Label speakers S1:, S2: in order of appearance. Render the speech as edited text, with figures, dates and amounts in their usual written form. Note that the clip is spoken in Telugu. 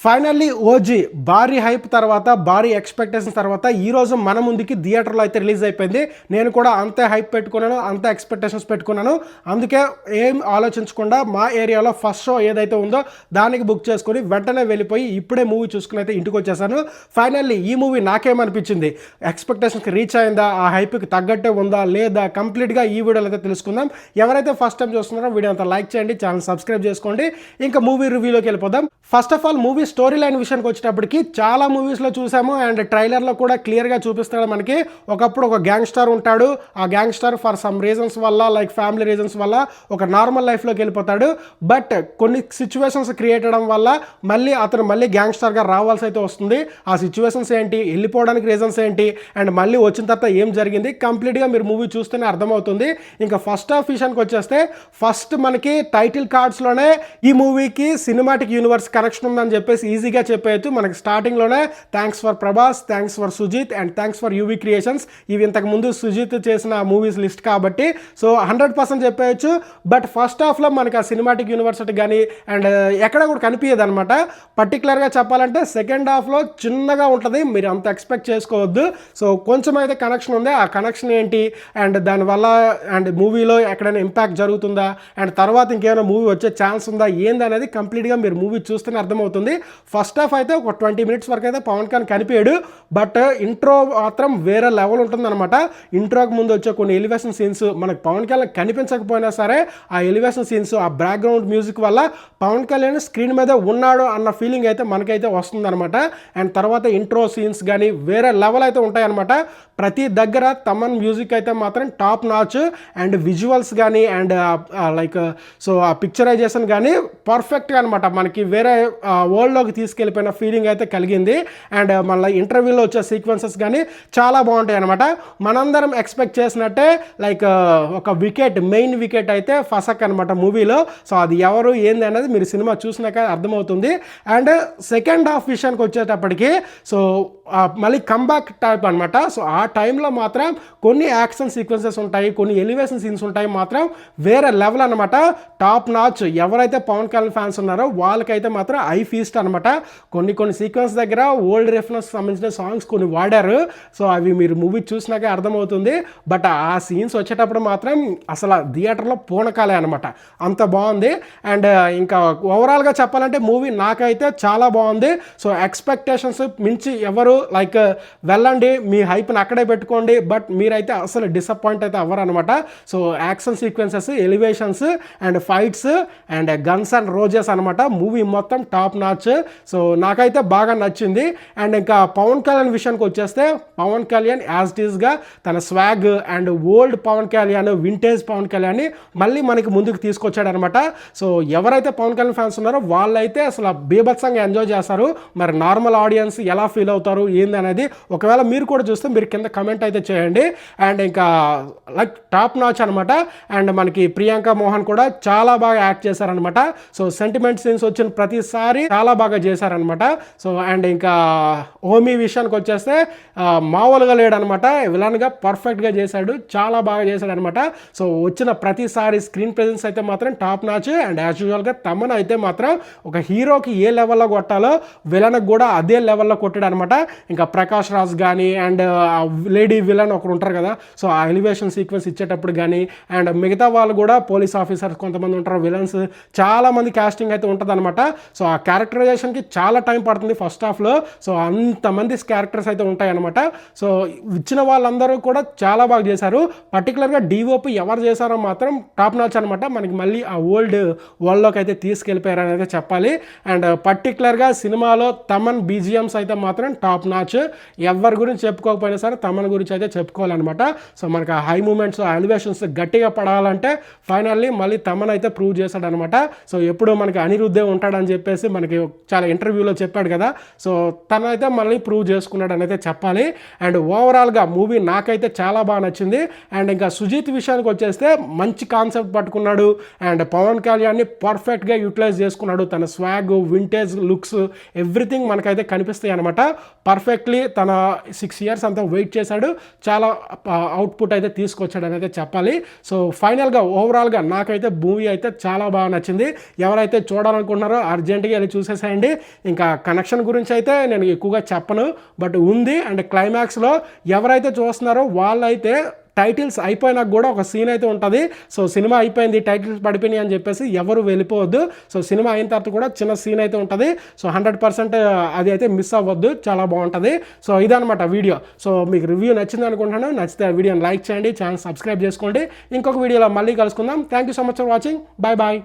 S1: ఫైనల్లీ ఓజీ భారీ హైప్ తర్వాత భారీ ఎక్స్పెక్టేషన్ తర్వాత ఈరోజు మన ముందుకి థియేటర్లో అయితే రిలీజ్ అయిపోయింది. నేను కూడా అంతే హైప్ పెట్టుకున్నాను, అంతే ఎక్స్పెక్టేషన్స్ పెట్టుకున్నాను. అందుకే ఏం ఆలోచించకుండా మా ఏరియాలో ఫస్ట్ షో ఏదైతే ఉందో దానికి బుక్ చేసుకుని వెంటనే వెళ్ళిపోయి ఇప్పుడే మూవీ చూసుకుని అయితే ఇంటికి వచ్చేసాను. ఫైనల్లీ ఈ మూవీ నాకేమనిపించింది, ఎక్స్పెక్టేషన్కి రీచ్ అయిందా, ఆ హైప్కి తగ్గట్టే ఉందా లేదా, కంప్లీట్గా ఈ వీడియోలో అయితే తెలుసుకుందాం. ఎవరైతే ఫస్ట్ టైం చూస్తున్నారో వీడియో అంతా లైక్ చేయండి, ఛానల్ సబ్స్క్రైబ్ చేసుకోండి. ఇంకా మూవీ రివ్యూలోకి వెళ్ళిపోదాం. First of all movie story line విషయానికి వచ్చేటప్పటికి చాలా మూవీస్లో చూసాము అండ్ ట్రైలర్లో కూడా క్లియర్గా చూపిస్తాడు మనకి. ఒకప్పుడు ఒక గ్యాంగ్స్టర్ ఉంటాడు, ఆ గ్యాంగ్స్టర్ ఫర్ సమ్ రీజన్స్ వల్ల లైక్ ఫ్యామిలీ రీజన్స్ వల్ల ఒక నార్మల్ లైఫ్లోకి వెళ్ళిపోతాడు. బట్ కొన్ని సిచ్యువేషన్స్ క్రియేట్ అవ్వడం వల్ల అతను మళ్ళీ గ్యాంగ్స్టర్గా రావాల్సి అయితే వస్తుంది. ఆ సిచ్యువేషన్స్ ఏంటి, వెళ్ళిపోవడానికి రీజన్స్ ఏంటి అండ్ మళ్ళీ వచ్చిన తర్వాత ఏం జరిగింది, కంప్లీట్గా మీరు మూవీ చూస్తేనే అర్థమవుతుంది. ఇంకా ఫస్ట్ హాఫ్ విషయానికి వచ్చేస్తే ఫస్ట్ మనకి టైటిల్ కార్డ్స్లోనే ఈ మూవీకి సినిమాటిక్ యూనివర్స్ కనెక్షన్ ఉందని చెప్పేసి ఈజీగా చెప్పేయచ్చు. మనకి స్టార్టింగ్లోనే thanks for Prabhas, thanks for Sujeeth and thanks for UV Creations. ఇవి ఇంతకుముందు సుజిత్ చేసిన మూవీస్ లిస్ట్ కాబట్టి సో 100% చెప్పేయచ్చు. బట్ ఫస్ట్ హాఫ్లో మనకి ఆ సినిమాటిక్ యూనివర్సిటీ కానీ అండ్ ఎక్కడ కూడా కనిపించదు అనమాట. పర్టికులర్గా చెప్పాలంటే సెకండ్ హాఫ్లో చిన్నగా ఉంటుంది, మీరు అంత ఎక్స్పెక్ట్ చేసుకోవద్దు. సో కొంచెం అయితే కనెక్షన్ ఉంది. ఆ కనెక్షన్ ఏంటి అండ్ దానివల్ల అండ్ మూవీలో ఎక్కడైనా ఇంపాక్ట్ జరుగుతుందా అండ్ తర్వాత ఇంకేమైనా మూవీ వచ్చే ఛాన్స్ ఉందా ఏంది అనేది కంప్లీట్గా మీరు మూవీ చూస్తేనే అర్థమవుతుంది. ఫస్ట్ హాఫ్ అయితే ఒక 20 minutes వరకు అయితే పవన్ కళ్యాణ్ కనిపించాడు. బట్ ఇంట్రో మాత్రం వేరే లెవెల్ ఉంటుందన్నమాట. ఇంట్రోకి ముందు వచ్చే కొన్ని ఎలివేషన్ సీన్స్ మనకు పవన్ కళ్యాణ్ కనిపించకపోయినా సరే ఆ ఎలివేషన్ సీన్స్, ఆ బ్యాక్గ్రౌండ్ మ్యూజిక్ వల్ల పవన్ కళ్యాణ్ స్క్రీన్ మీద ఉన్నాడు అన్న ఫీలింగ్ అయితే మనకైతే వస్తుందన్నమాట. అండ్ తర్వాత ఇంట్రో సీన్స్ కానీ వేరే లెవెల్ అయితే ఉంటాయన్నమాట. ప్రతి దగ్గర తమన్ మ్యూజిక్ అయితే మాత్రం టాప్ నాచ్ అండ్ విజువల్స్ కానీ అండ్ లైక్ సో ఆ పిక్చరైజేషన్ కానీ పర్ఫెక్ట్గా అనమాట. మనకి వేరే వరల్డ్లోకి తీసుకెళ్ళిపోయిన ఫీలింగ్ అయితే కలిగింది. అండ్ మళ్ళీ ఇంటర్వ్యూలో వచ్చే సీక్వెన్సెస్ కానీ చాలా బాగుంటాయి అనమాట. మనందరం ఎక్స్పెక్ట్ చేసినట్టే లైక్ ఒక మెయిన్ వికెట్ అయితే ఫసక్ అనమాట మూవీలో. సో అది ఎవరు ఏంది అనేది మీరు సినిమా చూసినాక అర్థమవుతుంది. అండ్ సెకండ్ హాఫ్ విషయానికి వచ్చేటప్పటికి సో మళ్ళీ కంబ్యాక్ టైప్ అనమాట. సో ఆ టైంలో మాత్రం కొన్ని యాక్షన్ సీక్వెన్సెస్ ఉంటాయి, కొన్ని ఎలివేషన్ సీన్స్ ఉంటాయి, మాత్రం వేరే లెవెల్ అనమాట. Top notch. ఎవరైతే పవన్ కళ్యాణ్ ఫ్యాన్స్ ఉన్నారో వాళ్ళకైతే మాత్రం ఐ ఫీస్ట్ అనమాట. కొన్ని సీక్వెన్స్ దగ్గర ఓల్డ్ రెఫరెన్స్ సంబంధించిన సాంగ్స్ కొన్ని వాడారు. సో అవి మీరు మూవీ చూసినాకే అర్థమవుతుంది. బట్ ఆ సీన్స్ వచ్చేటప్పుడు మాత్రం అసలు థియేటర్లో పూనకాలే అనమాట, అంత బాగుంది. అండ్ ఇంకా ఓవరాల్గా చెప్పాలంటే మూవీ నాకైతే చాలా బాగుంది. సో ఎక్స్పెక్టేషన్స్ మించి ఎవరు లైక్ వెళ్ళండి, మీ హైప్ని అక్కడే పెట్టుకోండి. బట్ మీరైతే అసలు డిసప్పాయింట్ అయితే అవ్వరు అనమాట. So action sequences, elevations and fights and guns and roses అనమాట. మూవీ మొత్తం టాప్ నాచ్. సో నాకైతే బాగా నచ్చింది. అండ్ ఇంకా పవన్ కళ్యాణ్ విషయానికి వచ్చేస్తే పవన్ కళ్యాణ్ యాజ్ ఇట్ ఈస్గా తన swag and old Pawan Kalyan, vintage Pawan Kalyan మళ్ళీ మనకి ముందుకు తీసుకొచ్చాడు అనమాట. సో ఎవరైతే పవన్ కళ్యాణ్ ఫ్యాన్స్ ఉన్నారో వాళ్ళైతే అసలు బీభత్సంగా ఎంజాయ్ చేస్తారు. మరి నార్మల్ ఆడియన్స్ ఎలా ఫీల్ అవుతారు ఏంది అనేది ఒకవేళ మీరు కూడా చూస్తే మీరు కింద కమెంట్ అయితే చేయండి. అండ్ ఇంకా లైక్ టాప్ నాచ్ అనమాట. అండ్ మనకి ప్రియాంక మోహన్ కూడా చాలా బాగా యాక్ట్ చేశారనమాట. సో సెంటిమెంట్ సీన్స్ వచ్చిన ప్రతిసారి చాలా బాగా చేశారనమాట. సో అండ్ ఇంకా ఓమీ విషయానికి వచ్చేస్తే మామూలుగా లేడనమాట, విలన్గా పర్ఫెక్ట్గా చేశాడు, చాలా బాగా చేశాడు అనమాట. సో వచ్చిన ప్రతిసారి స్క్రీన్ ప్రెజెన్స్ అయితే మాత్రం టాప్ నాచ్. అండ్ యాజ్ యూజువల్గా తమన్ అయితే మాత్రం ఒక హీరోకి ఏ లెవెల్లో కొట్టాలో విలన్కి కూడా అదే లెవెల్లో కొట్టాడు అనమాట. ఇంకా ప్రకాష్ రాజ్ కానీ అండ్ లేడీ విలన్ ఒకరు ఉంటారు కదా, సో ఆ ఎలివేషన్ సీక్వెన్స్ ఇచ్చేటప్పుడు కానీ అండ్ మిగతా వాళ్ళు కూడా పోలీస్ ఆఫీసర్స్ కొంతమంది ఉంటారు, విలన్స్ చాలా మంది కాస్టింగ్ అయితే ఉంటుంది అనమాట. సో ఆ క్యారెక్టరైజేషన్కి చాలా టైం పడుతుంది ఫస్ట్ హాఫ్లో. సో అంతమంది క్యారెక్టర్స్ అయితే ఉంటాయి అనమాట. సో ఇచ్చిన వాళ్ళందరూ కూడా చాలా బాగా చేశారు. పర్టికులర్గా డిఓపి ఎవరు చేశారో మాత్రం టాప్ నాచ్ అనమాట. మనకి మళ్ళీ ఆ ఓల్డ్ వరల్డ్లోకి అయితే తీసుకెళ్ళిపోయారు అనేది చెప్పాలి. అండ్ పర్టికులర్గా సినిమాలో తమన్ బీజిఎమ్స్ అయితే మాత్రం టాప్ నాచ్. ఎవరి గురించి చెప్పుకోకపోయినా సరే తమన్ గురించి అయితే చెప్పుకోవాలన్నమాట. సో మనకి ఆ హై మూమెంట్స్, ఆ ఎలివేషన్స్ గట్టిగా పడాలంటే ఫైనల్లీ మళ్ళీ తమన్ అయితే ప్రూవ్ చేశాడనమాట. సో ఎప్పుడు మనకి అనిరుద్ధే ఉంటాడని చెప్పేసి మనకి చాలా ఇంటర్వ్యూలో చెప్పాడు కదా, సో తనైతే మళ్ళీ ప్రూవ్ చేసుకున్నాడు అని అయితే చెప్పాలి. అండ్ ఓవరాల్గా మూవీ నాకైతే చాలా బాగా నచ్చింది. అండ్ ఇంకా సుజిత్ విషయానికి వచ్చేస్తే మంచి కాన్సెప్ట్ పట్టుకున్నాడు అండ్ పవన్ కళ్యాణ్ని పర్ఫెక్ట్గా యూటిలైజ్ చేసుకున్నాడు. తన స్వాగ్, వింటేజ్ లుక్స్ ఎవ్రీథింగ్ మనకైతే కనిపిస్తాయి అనమాట. పర్ఫెక్ట్లీ తన 6 years అంతా వెయిట్ చేశాడు, చాలా అవుట్పుట్ అయితే తీసుకొచ్చాడు అనేది చెప్పాలి. సో ఫైనల్గా ఓవరాల్గా నాకైతే మూవీ అయితే చాలా బాగా నచ్చింది. ఎవరైతే చూడాలనుకుంటున్నారో అర్జెంటుగా వెళ్ళి చూసేసేయండి. ఉన్నాయండి. ఇంకా కనెక్షన్ గురించి అయితే నేను ఎక్కువగా చెప్పను, బట్ ఉంది. అండ్ క్లైమాక్స్లో ఎవరైతే చూస్తున్నారో వాళ్ళైతే టైటిల్స్ అయిపోయినాక కూడా ఒక సీన్ అయితే ఉంటుంది. సో సినిమా అయిపోయింది, టైటిల్స్ పడిపోయినాయి అని చెప్పేసి ఎవరు వెళ్ళిపోవద్దు. సో సినిమా అయిన తర్వాత కూడా చిన్న సీన్ అయితే ఉంటుంది. సో 100% అది అయితే మిస్ అవ్వద్దు, చాలా బాగుంటుంది. సో ఇదనమాట వీడియో. సో మీకు రివ్యూ నచ్చింది అనుకుంటున్నాను. నచ్చితే ఆ వీడియోని లైక్ చేయండి, ఛానల్ సబ్స్క్రైబ్ చేసుకోండి. ఇంకొక వీడియోలో మళ్ళీ కలుసుకుందాం. Thank you so much for watching. Bye bye.